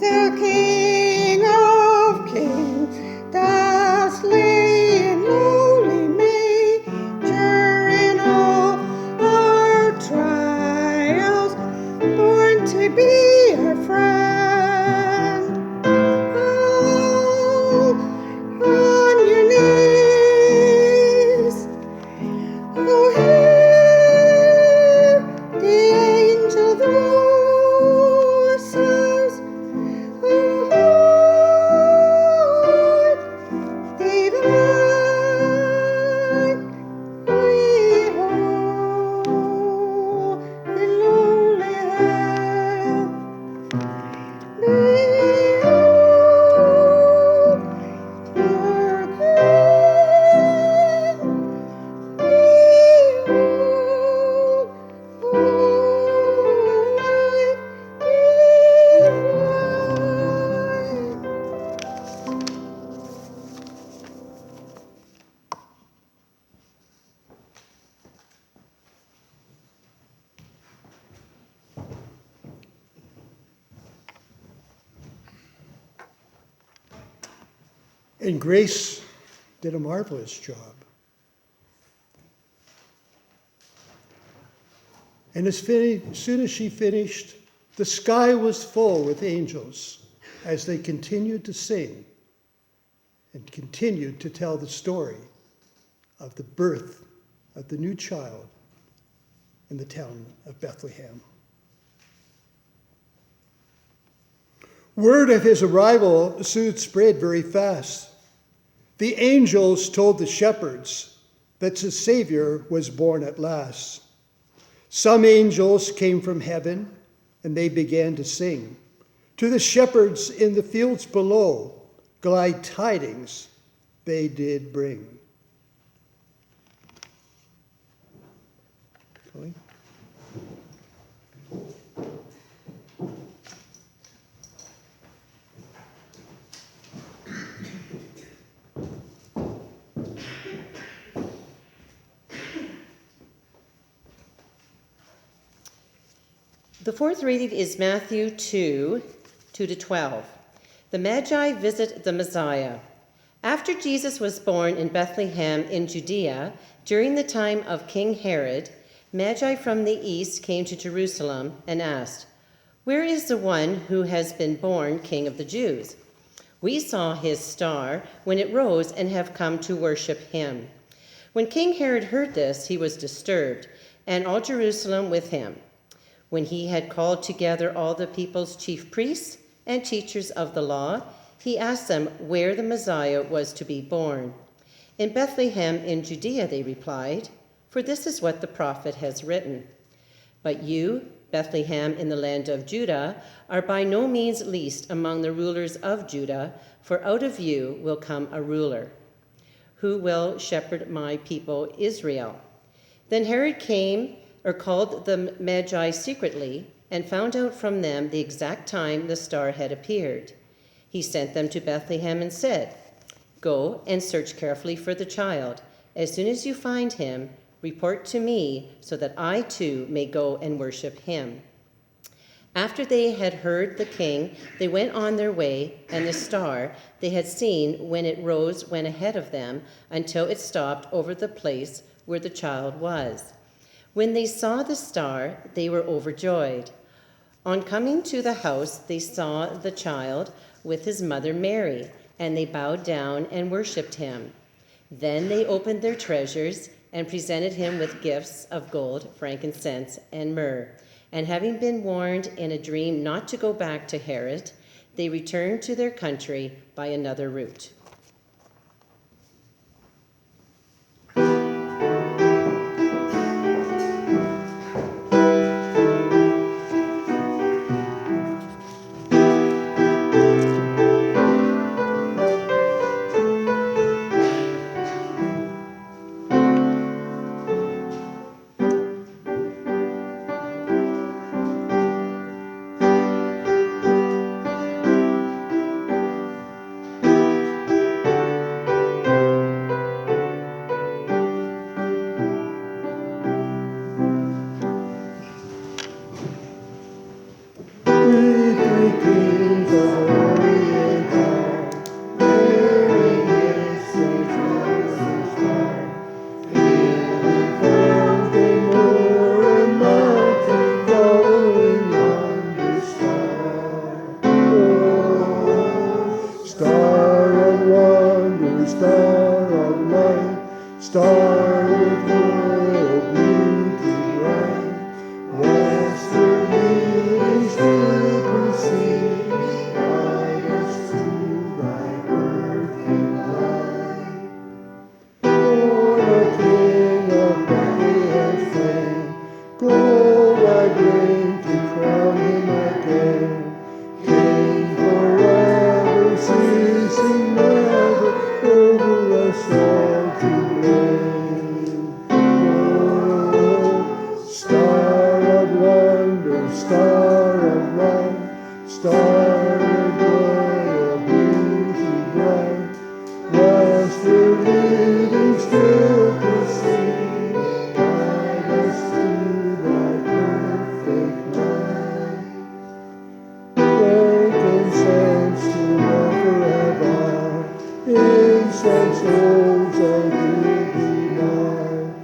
the King of Kings does lay in lowly manger in all our trials, born to be our friend. Oh, on your knees, oh, hear the angel voices, oh, heart divine, we hold in lowly hand. Behold, your King, behold, light And Grace did a marvelous job. And as soon as she finished, the sky was full with angels as they continued to sing and continued to tell the story of the birth of the new child in the town of Bethlehem. Word of his arrival soon spread very fast. The angels told the shepherds that the Savior was born at last. Some angels came from heaven, and they began to sing. To the shepherds in the fields below, glad tidings they did bring. Chloe? The fourth reading is Matthew 2, 2-12. The Magi visit the Messiah. After Jesus was born in Bethlehem in Judea, during the time of King Herod, Magi from the east came to Jerusalem and asked, "Where is the one who has been born King of the Jews? We saw his star when it rose and have come to worship him." When King Herod heard this, he was disturbed, and all Jerusalem with him. When he had called together all the people's chief priests and teachers of the law, he asked them where the Messiah was to be born. "In Bethlehem in Judea," they replied, "for this is what the prophet has written. But you, Bethlehem in the land of Judah, are by no means least among the rulers of Judah, for out of you will come a ruler who will shepherd my people Israel." Then Herod called the Magi secretly and found out from them the exact time the star had appeared. He sent them to Bethlehem and said, "Go and search carefully for the child. As soon as you find him, report to me so that I too may go and worship him." After they had heard the king, they went on their way, and the star they had seen when it rose went ahead of them until it stopped over the place where the child was. When they saw the star, they were overjoyed. On coming to the house, they saw the child with his mother Mary, and they bowed down and worshipped him. Then they opened their treasures and presented him with gifts of gold, frankincense, and myrrh. And having been warned in a dream not to go back to Herod, they returned to their country by another route. Star with royal beauty bright, westward leading still proceed, guide us to thy perfect light. Lord, our King of Bethlehem's flame, gold I bring to crown him again. King forever, ceasing never, over us all to reign. Oh, star of wonder, star of light, star of royal beauty bright, westward leading still proceed, guide us to thy perfect light. Frankincense to offer have I, incense holds our duty nigh.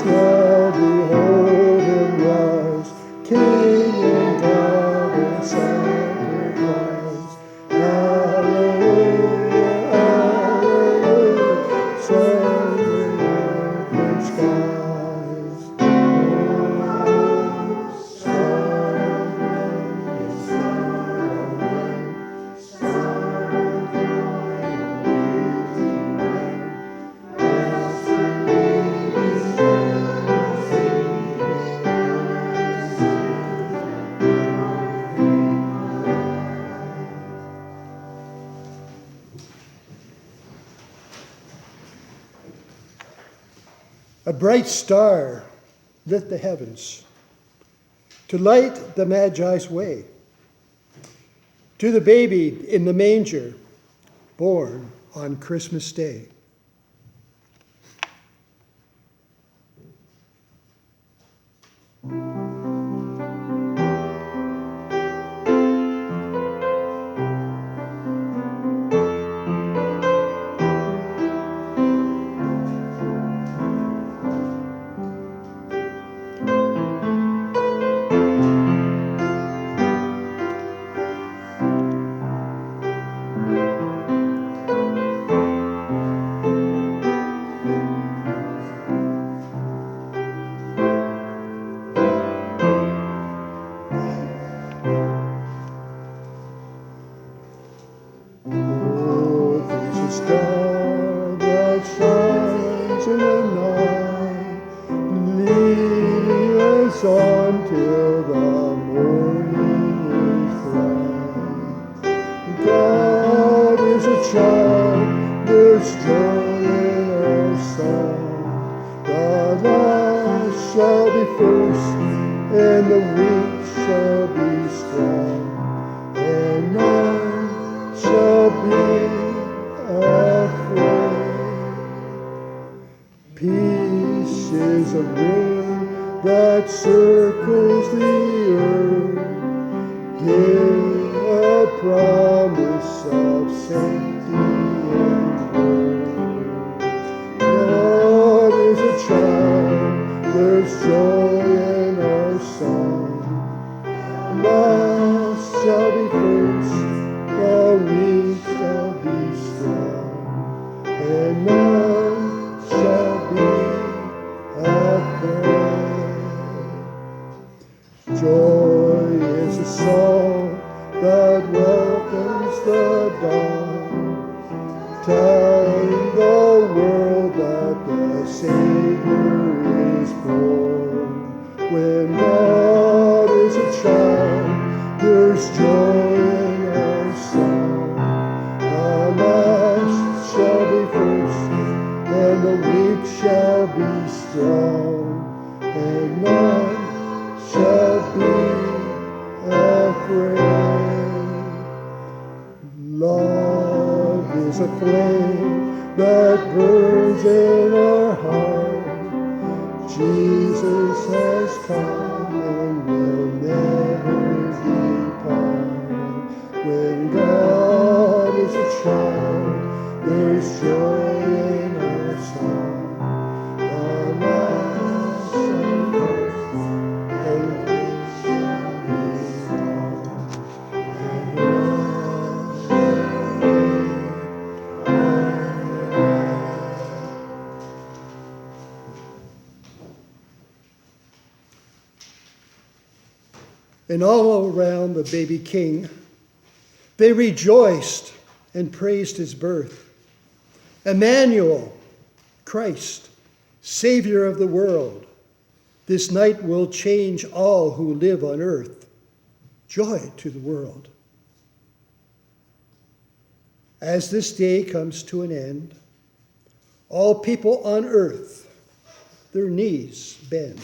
Now behold him rise, King and God and sacrifice. Hallelujah, hallelujah, sun and earth and skies. Oh, star of wonder, star of light, star of royal beauty bright, westward leading still A bright star lit the heavens to light the Magi's way to the baby in the manger born on Christmas Day. Star that shines in the night, leading us on till the morning is bright. God is a child, there's joy in our song. The last shall be first, and the weak shall be strong, and none shall be afraid. Peace is a ring that circles the earth, give a promise of safety and birth. God is a child, there's joy in our song. Last shall be first, the weak shall be strong, and none shall be afraid. Joy is a Savior is born. When God is a child, there's joy in our song. The last shall be first, and the weak shall be strong, and none shall be afraid. Love is a flame that burns in our heart. Jesus has come and will never depart. When God is a child, there's joy in our song. The last shall first, and the weak shall be strong, and And all around the baby king, they rejoiced and praised his birth. Emmanuel, Christ, Savior of the world, this night will change all who live on earth. Joy to the world. As this day comes to an end, all people on earth, their knees bend.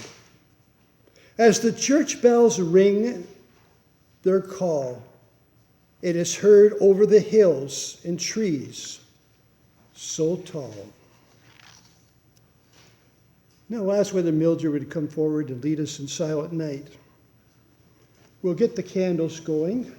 As the church bells ring their call, it is heard over the hills and trees so tall. Now I'll ask whether Mildred would come forward to lead us in Silent Night. We'll get the candles going.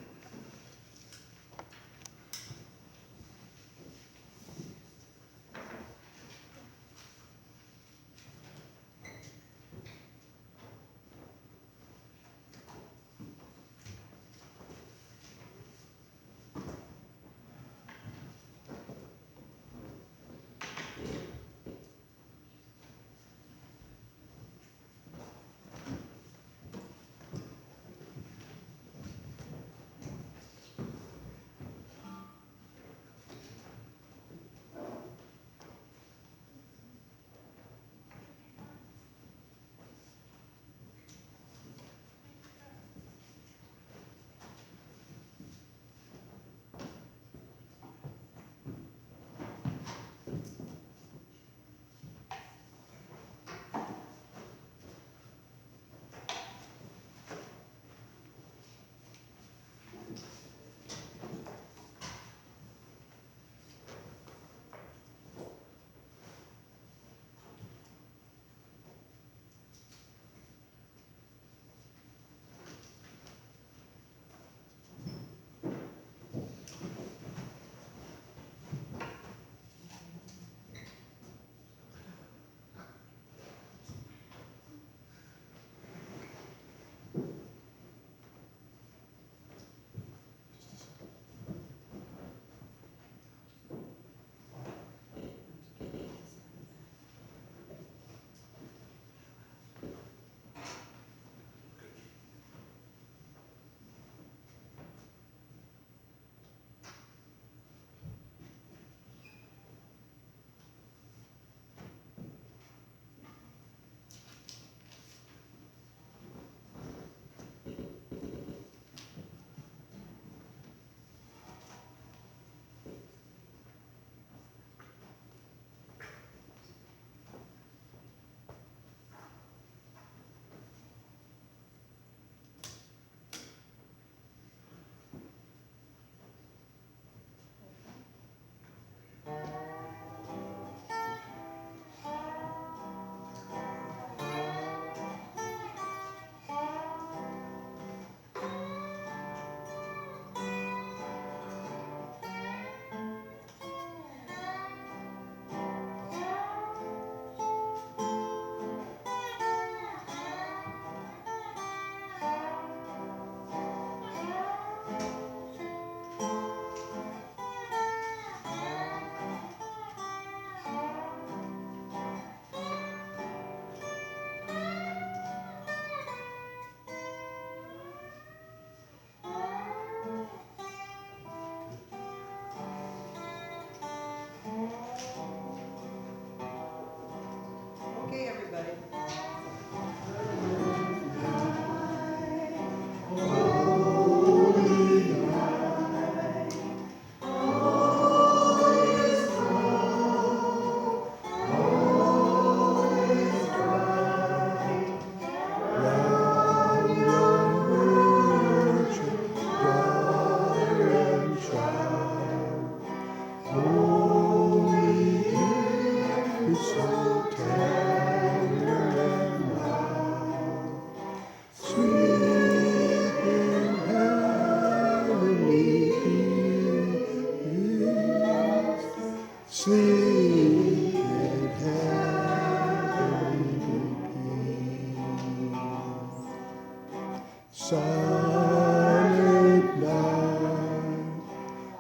Silent night,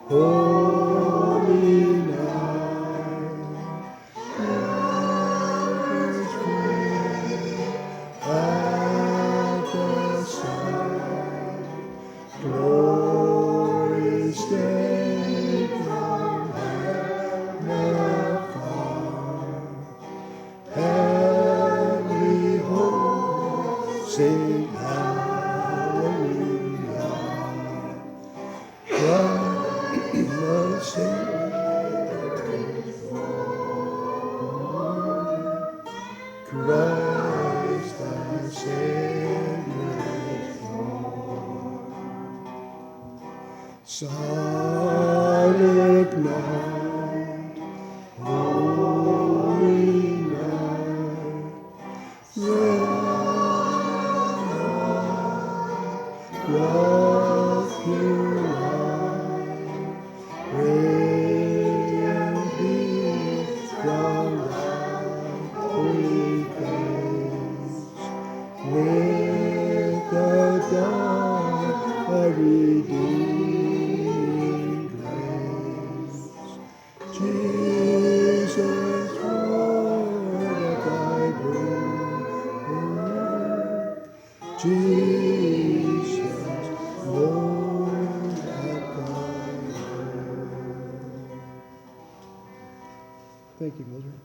holy night, lovers pray at the side, glorious day from heaven afar, heavenly hosts sing hallelujah. Christ the Savior is born. Christ the Savior is born. Silent night, holy night, love, pure light, radiant peace from that holy face, with the dawn of redeeming grace. Jesus, Lord, at thy birth, Jesus, Lord, at thy birth. Thank you, Mildred.